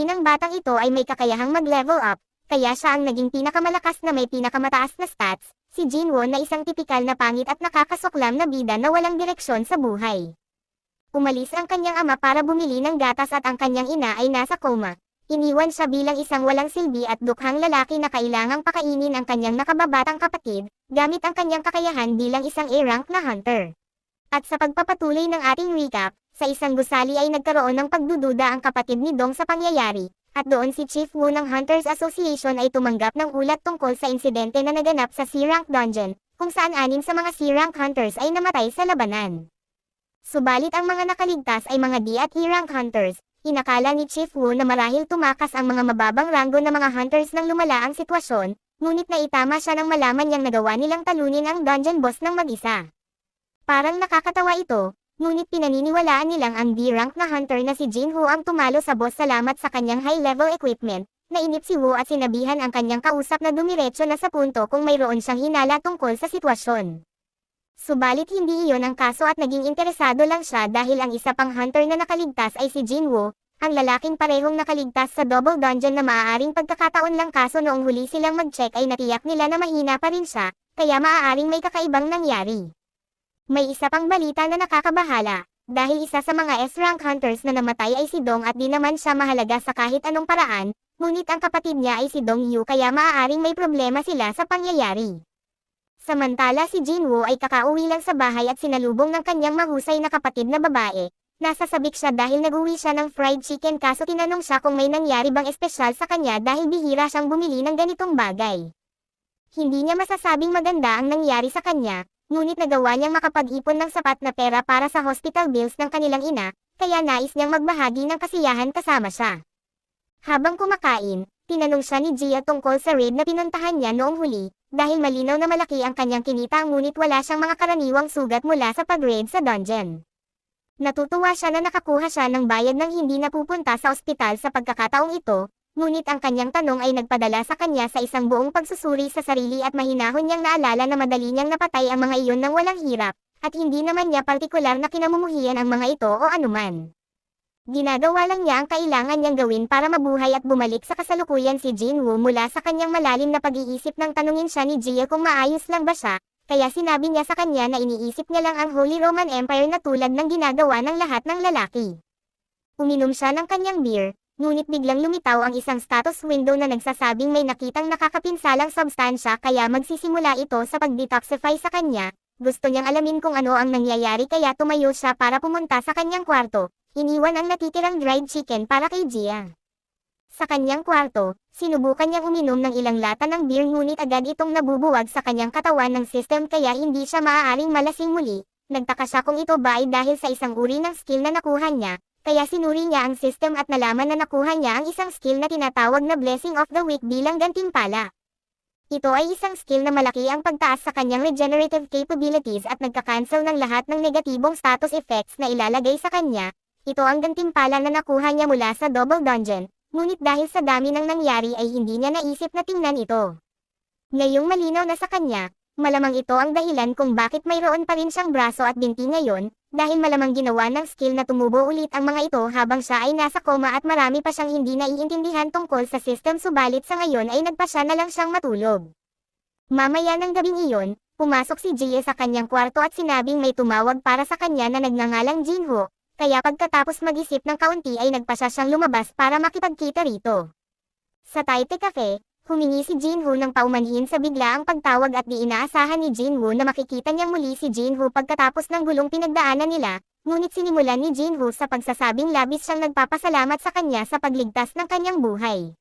Ng batang ito ay may kakayahang mag-level up, kaya siya ang naging pinakamalakas na may pinakamataas na stats, si Jinwoo na isang tipikal na pangit at nakakasuklam na bida na walang direksyon sa buhay. Umalis ang kanyang ama para bumili ng gatas at ang kanyang ina ay nasa coma. Iniwan siya bilang isang walang silbi at dukhang lalaki na kailangang pakainin ang kanyang nakababatang kapatid, gamit ang kanyang kakayahan bilang isang A-rank na hunter. At sa pagpapatuloy ng ating recap, sa isang gusali ay nagkaroon ng pagdududa ang kapatid ni Dong sa pangyayari, at doon si Chief Wu ng Hunters Association ay tumanggap ng ulat tungkol sa insidente na naganap sa C-rank dungeon, kung saan 6 sa mga C-rank hunters ay namatay sa labanan. Subalit ang mga nakaligtas ay mga D at E-rank hunters. Inakala ni Chief Wu na marahil tumakas ang mga mababang ranggo na mga hunters nang lumala ang sitwasyon, ngunit naitama siya nang malaman niyang nagawa nilang talunin ang dungeon boss ng mag-isa. Parang nakakatawa ito, ngunit pinaniniwalaan nilang ang D-rank na hunter na si Jinwoo ang tumalo sa boss salamat sa kanyang high-level equipment. Nainip si Wu at sinabihan ang kanyang kausap na dumiretso na sa punto kung mayroon siyang hinala tungkol sa sitwasyon. Subalit hindi iyon ang kaso at naging interesado lang siya dahil ang isa pang hunter na nakaligtas ay si Jinwoo, ang lalaking parehong nakaligtas sa double dungeon na maaaring pagkakataon lang kaso noong huli silang mag-check ay natiyak nila na mahina pa rin siya, kaya maaaring may kakaibang nangyari. May isa pang balita na nakakabahala, dahil isa sa mga S-rank hunters na namatay ay si Dong at di naman siya mahalaga sa kahit anong paraan, ngunit ang kapatid niya ay si Dong Yu kaya maaaring may problema sila sa pangyayari. Samantala si Jinwoo ay kakauwi lang sa bahay at sinalubong ng kanyang mahusay na kapatid na babae. Nasasabik siya dahil nag-uwi siya ng fried chicken kaso tinanong siya kung may nangyari bang espesyal sa kanya dahil bihira siyang bumili ng ganitong bagay. Hindi niya masasabing maganda ang nangyari sa kanya, ngunit nagawa niyang makapag-ipon ng sapat na pera para sa hospital bills ng kanilang ina, kaya nais niyang magbahagi ng kasiyahan kasama siya. Habang kumakain, tinanong siya ni Gia tungkol sa raid na pinuntahan niya noong huli, dahil malinaw na malaki ang kanyang kinita ngunit wala siyang mga karaniwang sugat mula sa pag-raid sa dungeon. Natutuwa siya na nakakuha siya ng bayad nang hindi napupunta sa ospital sa pagkakataong ito, ngunit ang kanyang tanong ay nagpadala sa kanya sa isang buong pagsusuri sa sarili at mahinahon niyang naalala na madali niyang napatay ang mga iyon ng walang hirap, at hindi naman niya partikular na kinamumuhian ang mga ito o anuman. Ginagawa lang niya ang kailangan niyang gawin para mabuhay at bumalik sa kasalukuyan si Jinwoo mula sa kanyang malalim na pag-iisip nang tanungin siya ni Gia kung maayos lang ba siya, kaya sinabi niya sa kanya na iniisip niya lang ang Holy Roman Empire na tulad ng ginagawa ng lahat ng lalaki. Uminom siya ng kanyang beer, ngunit biglang lumitaw ang isang status window na nagsasabing may nakitang nakakapinsalang substansya kaya magsisimula ito sa pag-detoxify sa kanya. Gusto niyang alamin kung ano ang nangyayari kaya tumayo siya para pumunta sa kanyang kwarto. Iniwan ang natitirang dried chicken para kay Gia. Sa kanyang kwarto, sinubukan niyang uminom ng ilang lata ng beer ngunit agad itong nabubuwag sa kanyang katawan ng system kaya hindi siya maaaring malasing muli. Nagtaka siya kung ito ba ay dahil sa isang uri ng skill na nakuha niya, kaya sinuri niya ang system at nalaman na nakuha niya ang isang skill na tinatawag na Blessing of the Weak bilang gantimpala. Ito ay isang skill na malaki ang pagtaas sa kanyang regenerative capabilities at nagka-cancel ng lahat ng negatibong status effects na ilalagay sa kanya. Ito ang gantimpala na nakuha niya mula sa double dungeon, ngunit dahil sa dami ng nangyari ay hindi niya naisip na tingnan ito. Ngayong malinaw na sa kanya, malamang ito ang dahilan kung bakit mayroon pa rin siyang braso at binti ngayon, dahil malamang ginawa ng skill na tumubo ulit ang mga ito habang siya ay nasa coma at marami pa siyang hindi naiintindihan tungkol sa system subalit sa ngayon ay nagpasya na lang siyang matulog. Mamaya ng gabing iyon, pumasok si Jie sa kanyang kwarto at sinabing may tumawag para sa kanya na nagngangalang Jinwoo. Kaya pagkatapos mag-isip ng kaunti ay nagpasya siyang lumabas para makipagkita rito. Sa Taite Cafe, humingi si Jinwoo ng paumanhin sa biglaang pagtawag at di inaasahan ni Jinwoo na makikita niyang muli si Jinwoo pagkatapos ng gulong pinagdaanan nila, ngunit sinimulan ni Jinwoo sa pagsasabing labis siyang nagpapasalamat sa kanya sa pagligtas ng kanyang buhay.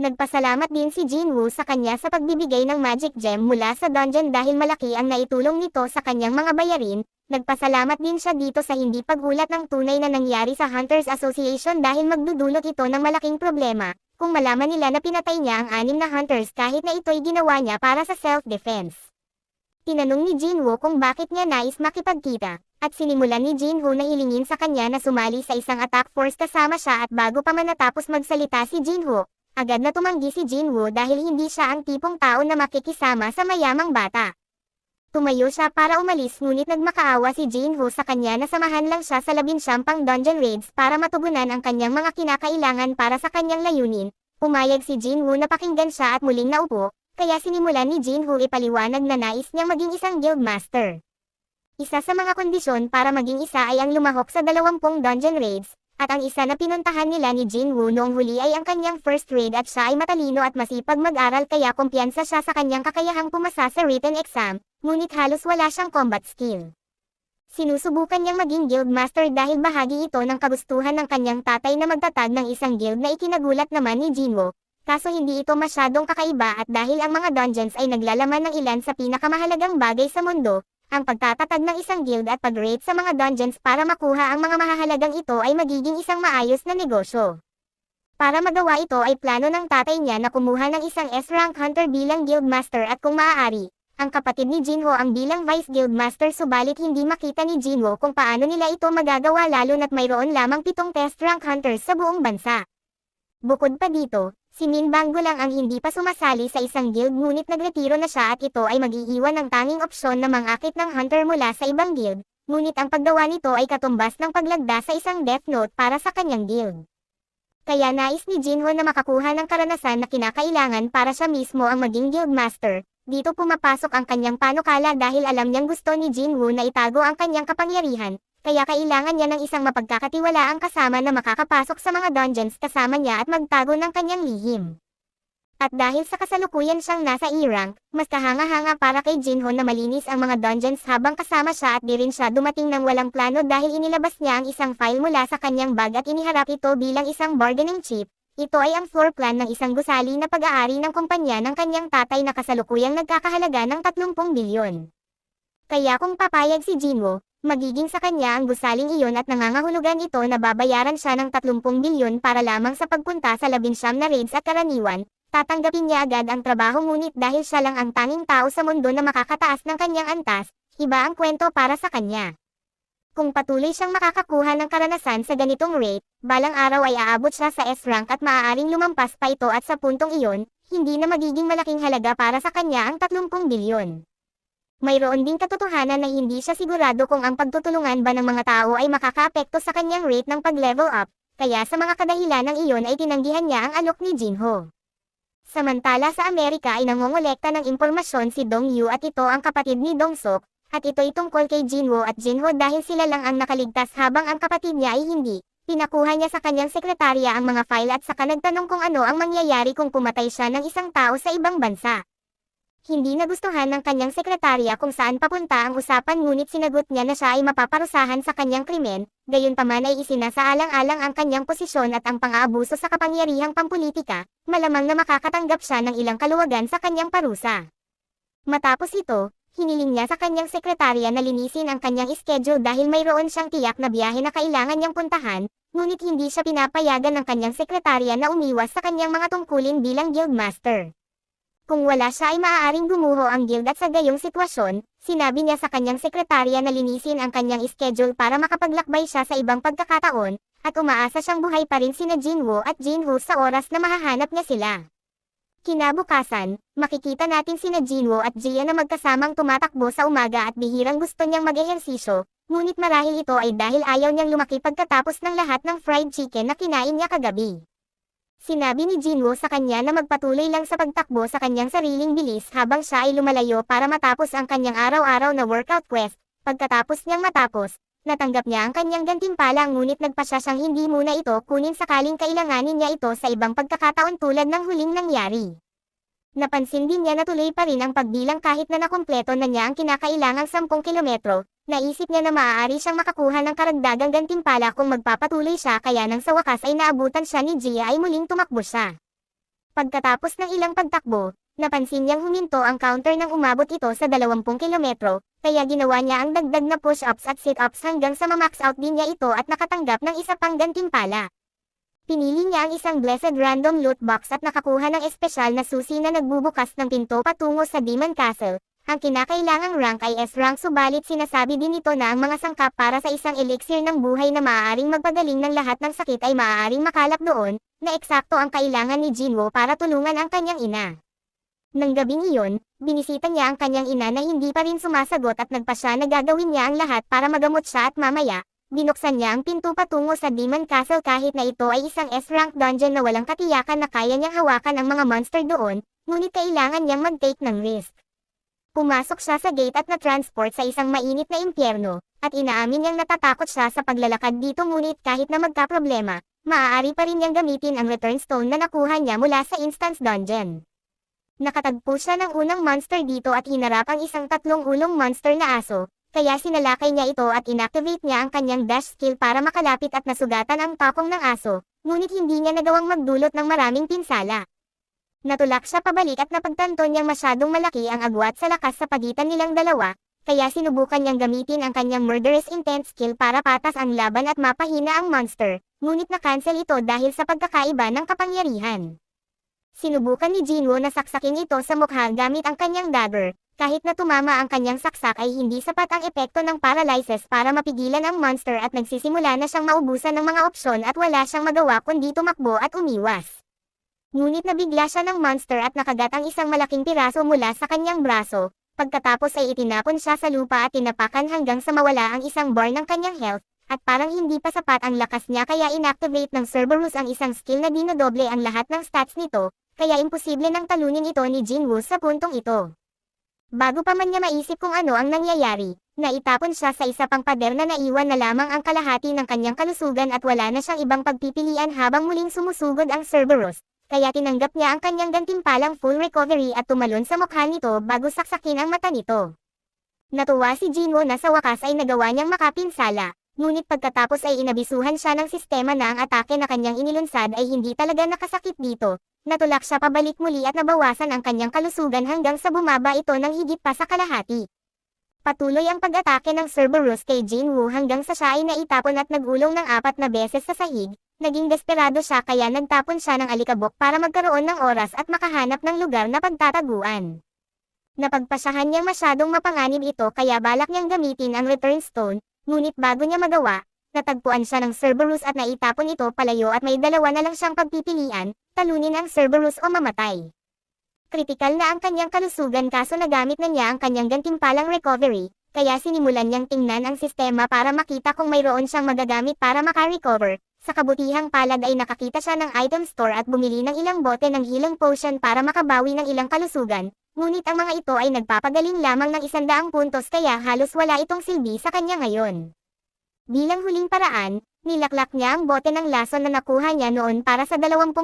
Nagpasalamat din si Jinwoo sa kanya sa pagbibigay ng magic gem mula sa dungeon dahil malaki ang naitulong nito sa kanyang mga bayarin. Nagpasalamat din siya dito sa hindi paghulat ng tunay na nangyari sa Hunters Association dahil magdudulot ito ng malaking problema, kung malaman nila na pinatay niya ang 6 na hunters kahit na ito'y ginawa niya para sa self-defense. Tinanong ni Jinwoo kung bakit niya nais makipagkita, at sinimulan ni Jinwoo na hilingin sa kanya na sumali sa isang attack force kasama siya at bago pa man natapos magsalita si Jinwoo, agad na tumanggi si Jinwoo dahil hindi siya ang tipong tao na makikisama sa mayamang bata. Tumayo siya para umalis ngunit nagmakaawa si Jinwoo sa kanya na samahan lang siya sa 19 pang dungeon raids para matugunan ang kanyang mga kinakailangan para sa kanyang layunin. Pumayag si Jinwoo na pakinggan siya at muling naupo, kaya sinimulan ni Jinwoo ipaliwanag na nais niyang maging isang guildmaster. Isa sa mga kondisyon para maging isa ay ang lumahok sa 20 dungeon raids, at ang isa na pinuntahan nila ni Jinwoo noong huli ay ang kanyang first raid at siya ay matalino at masipag mag-aral kaya kumpiyansa siya sa kanyang kakayahang pumasa sa written exam, ngunit halos wala siyang combat skill. Sinusubukan niyang maging guildmaster dahil bahagi ito ng kagustuhan ng kanyang tatay na magtatag ng isang guild na ikinagulat naman ni Jinwoo, kaso hindi ito masyadong kakaiba at dahil ang mga dungeons ay naglalaman ng ilan sa pinakamahalagang bagay sa mundo, ang pagtatatag ng isang guild at pag-rate sa mga dungeons para makuha ang mga mahahalagang ito ay magiging isang maayos na negosyo. Para magawa ito ay plano ng tatay niya na kumuha ng isang S-rank hunter bilang guildmaster at kung maaari, ang kapatid ni Jinwoo ang bilang vice guildmaster subalit hindi makita ni Jinwoo kung paano nila ito magagawa lalo na't mayroon lamang 7 test rank hunters sa buong bansa. Bukod pa dito, si Min Banggo lang ang hindi pa sumasali sa isang guild ngunit nagretiro na siya at ito ay mag-iiwan ng tanging opsyon na mangakit ng hunter mula sa ibang guild, ngunit ang paggawa nito ay katumbas ng paglagda sa isang death note para sa kanyang guild. Kaya nais ni Jinwoo na makakuha ng karanasan na kinakailangan para siya mismo ang maging guildmaster. Dito pumapasok ang kanyang panukala dahil alam niyang gusto ni Jinwoo na itago ang kanyang kapangyarihan, kaya kailangan niya ng isang mapagkakatiwalaang kasama na makakapasok sa mga dungeons kasama niya at magtago ng kanyang lihim. At dahil sa kasalukuyan siyang nasa E-rank, mas kahanga-hanga para kay Jinwoo na malinis ang mga dungeons habang kasama siya at di rin siya dumating ng walang plano dahil inilabas niya ang isang file mula sa kanyang bag at iniharap ito bilang isang bargaining chip. Ito ay ang floor plan ng isang gusali na pag-aari ng kumpanya ng kanyang tatay na kasalukuyang nagkakahalaga ng 30 bilyon. Kaya kung papayag si Jinwoo, magiging sa kanya ang gusaling iyon at nangangahulugan ito na babayaran siya ng 30 bilyon para lamang sa pagpunta sa 19 na raids at karaniwan, tatanggapin niya agad ang trabaho ngunit dahil siya lang ang tanging tao sa mundo na makakataas ng kanyang antas, iba ang kwento para sa kanya. Kung patuloy siyang makakakuha ng karanasan sa ganitong rate, balang araw ay aabot siya sa S-rank at maaaring lumampas pa ito at sa puntong iyon, hindi na magiging malaking halaga para sa kanya ang 30 bilyon. Mayroon ding katotohanan na hindi siya sigurado kung ang pagtutulungan ba ng mga tao ay makakaapekto sa kanyang rate ng pag-level up, kaya sa mga kadahilan ng iyon ay tinanggihan niya ang alok ni Jinwoo. Samantala sa Amerika ay nangongolekta ng impormasyon si Dong Yu at ito ang kapatid ni Dong Sok, at ito'y tungkol kay Jinwoo at Jinwoo dahil sila lang ang nakaligtas habang ang kapatid niya ay hindi. Pinakuha niya sa kanyang sekretarya ang mga file at saka nagtanong kung ano ang mangyayari kung pumatay siya ng isang tao sa ibang bansa. Hindi nagustuhan ng kanyang sekretarya kung saan papunta ang usapan ngunit sinagot niya na siya ay mapaparusahan sa kanyang krimen, gayunpaman ay isinasaalang-alang ang kanyang posisyon at ang pang-aabuso sa kapangyarihang pampulitika, malamang na makakatanggap siya ng ilang kaluwagan sa kanyang parusa. Matapos ito, hiniling niya sa kanyang sekretarya na linisin ang kanyang schedule dahil mayroon siyang tiyak na biyahe na kailangan niyang puntahan, ngunit hindi siya pinapayagan ng kanyang sekretarya na umiwas sa kanyang mga tungkulin bilang guildmaster. Kung wala siya ay maaaring gumuho ang guild at sa gayong sitwasyon, sinabi niya sa kanyang sekretarya na linisin ang kanyang schedule para makapaglakbay siya sa ibang pagkakataon, at umaasa siyang buhay pa rin sina Jinwoo at Jinho sa oras na mahahanap niya sila. Kinabukasan, makikita natin sina Jinwoo at Jia na magkasamang tumatakbo sa umaga at bihirang gusto niyang mag-ehersisyo, ngunit marahil ito ay dahil ayaw niyang lumaki pagkatapos ng lahat ng fried chicken na kinain niya kagabi. Sinabi ni Jinwoo sa kanya na magpatuloy lang sa pagtakbo sa kanyang sariling bilis habang siya ay lumalayo para matapos ang kanyang araw-araw na workout quest. Pagkatapos niyang matapos, natanggap niya ang kanyang gantimpala ngunit nagpasya siyang hindi muna ito kunin sakaling kailanganin niya ito sa ibang pagkakataon tulad ng huling nangyari. Napansin din niya na tuloy pa rin ang pagbilang kahit na nakumpleto na niya ang kinakailangang 10 kilometro. Naisip niya na maaari siyang makakuha ng karagdagang gantimpala kung magpapatuloy siya kaya nang sa wakas ay naabutan siya ni Jia ay muling tumakbo siya. Pagkatapos ng ilang pagtakbo, napansin niyang huminto ang counter nang umabot ito sa 20 kilometro, kaya ginawa niya ang dagdag na push-ups at sit-ups hanggang sa ma-max out din niya ito at nakatanggap ng isa pang gantimpala. Pinili niya ang isang blessed random loot box at nakakuha ng espesyal na susi na nagbubukas ng pinto patungo sa Demon Castle. Ang kinakailangang rank ay S-rank subalit sinasabi din ito na ang mga sangkap para sa isang elixir ng buhay na maaaring magpagaling ng lahat ng sakit ay maaaring makalap doon, na eksakto ang kailangan ni Jinwoo para tulungan ang kanyang ina. Nang gabing iyon, binisita niya ang kanyang ina na hindi pa rin sumasagot at nagpa siya na gagawin niya ang lahat para magamot siya at mamaya, binuksan niya ang pinto patungo sa Demon Castle kahit na ito ay isang S-rank dungeon na walang katiyakan na kaya niyang hawakan ang mga monster doon, ngunit kailangan niyang mag-take ng risk. Pumasok siya sa gate at na-transport sa isang mainit na impyerno, at inaamin niyang natatakot siya sa paglalakad dito ngunit kahit na magkaproblema, maaari pa rin niyang gamitin ang return stone na nakuha niya mula sa instance dungeon. Nakatagpo siya ng unang monster dito at hinarap ang isang 3 ulong monster na aso, kaya sinalakay niya ito at inactivate niya ang kanyang dash skill para makalapit at nasugatan ang pakong ng aso, ngunit hindi niya nagawang magdulot ng maraming pinsala. Natulak siya pabalik at napagtanto niyang masyadong malaki ang agwat sa lakas sa pagitan nilang dalawa, kaya sinubukan niyang gamitin ang kanyang murderous intent skill para patas ang laban at mapahina ang monster, ngunit na-cancel ito dahil sa pagkakaiba ng kapangyarihan. Sinubukan ni Jinwoo na saksakin ito sa mukha gamit ang kanyang dagger, kahit na tumama ang kanyang saksak ay hindi sapat ang epekto ng paralysis para mapigilan ang monster at nagsisimula na siyang maubusan ng mga opsyon at wala siyang magawa kundi tumakbo at umiwas. Ngunit nabigla siya ng monster at nakagat ang isang malaking piraso mula sa kanyang braso, pagkatapos ay itinapon siya sa lupa at tinapakan hanggang sa mawala ang isang bar ng kanyang health, at parang hindi pa sapat ang lakas niya kaya inactivate ng Cerberus ang isang skill na dinodoble ang lahat ng stats nito, kaya imposible nang talunin ito ni Jinwoo sa puntong ito. Bago pa man niya maisip kung ano ang nangyayari, naitapon siya sa isa pang pader na naiwan na lamang ang kalahati ng kanyang kalusugan at wala na siyang ibang pagpipilian habang muling sumusugod ang Cerberus, kaya tinanggap niya ang kanyang gantimpalang full recovery at tumalon sa mukha nito bago saksakin ang mata nito. Natuwa si Jinwoo na sa wakas ay nagawa niyang makapinsala, ngunit pagkatapos ay inabisuhan siya ng sistema na ang atake na kanyang inilunsad ay hindi talaga nakasakit dito. Natulak siya pabalik muli at nabawasan ang kanyang kalusugan hanggang sa bumaba ito ng higit pa sa kalahati. Patuloy ang pag-atake ng Cerberus kay Jinwoo hanggang sa siya ay naitapon at nagulong ng 4 na beses sa sahig. Naging desperado siya kaya nagtapon siya ng alikabok para magkaroon ng oras at makahanap ng lugar na pagtataguan. Napagpasyahan niyang masyadong mapanganib ito kaya balak niyang gamitin ang return stone, ngunit bago niya magawa, natagpuan siya ng Cerberus at naitapon ito palayo at may dalawa na lang siyang pagpipilian, talunin ang Cerberus o mamatay. Kritikal na ang kanyang kalusugan kaso nagamit na niya ang kanyang gantimpalang recovery, kaya sinimulan niyang tingnan ang sistema para makita kung mayroon siyang magagamit para maka-recover. Sa kabutihang palad ay nakakita siya ng item store at bumili ng ilang bote ng healing potion para makabawi ng ilang kalusugan, ngunit ang mga ito ay nagpapagaling lamang ng 100 puntos kaya halos wala itong silbi sa kanya ngayon. Bilang huling paraan, nilaklak niya ang bote ng lason na nakuha niya noon para sa 20%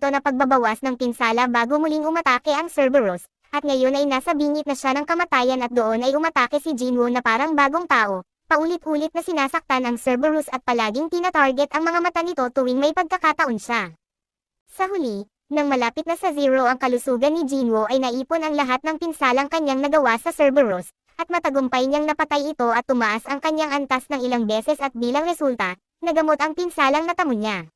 na pagbabawas ng pinsala bago muling umatake ang Cerberus, at ngayon ay nasa bingit na siya ng kamatayan at doon ay umatake si Jinwoo na parang bagong tao. Paulit-ulit na sinasaktan ang Cerberus at palaging tina-target ang mga mata nito tuwing may pagkakataon siya. Sa huli, nang malapit na sa zero ang kalusugan ni Jinwoo ay naipon ang lahat ng pinsalang kanyang nagawa sa Cerberus, at matagumpay niyang napatay ito at tumaas ang kanyang antas ng ilang beses at bilang resulta, nagamot ang pinsalang natamo niya.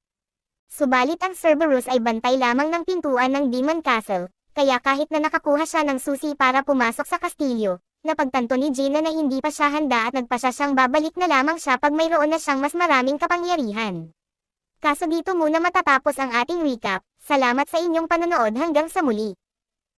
Subalit ang Cerberus ay bantay lamang ng pintuan ng Demon Castle, kaya kahit na nakakuha siya ng susi para pumasok sa kastilyo, napagtanto ni Gina na hindi pa siya handa at nagpasya siyang babalik na lamang siya pag mayroon na siyang mas maraming kapangyarihan. Kaso dito muna matatapos ang ating recap. Salamat sa inyong panonood hanggang sa muli.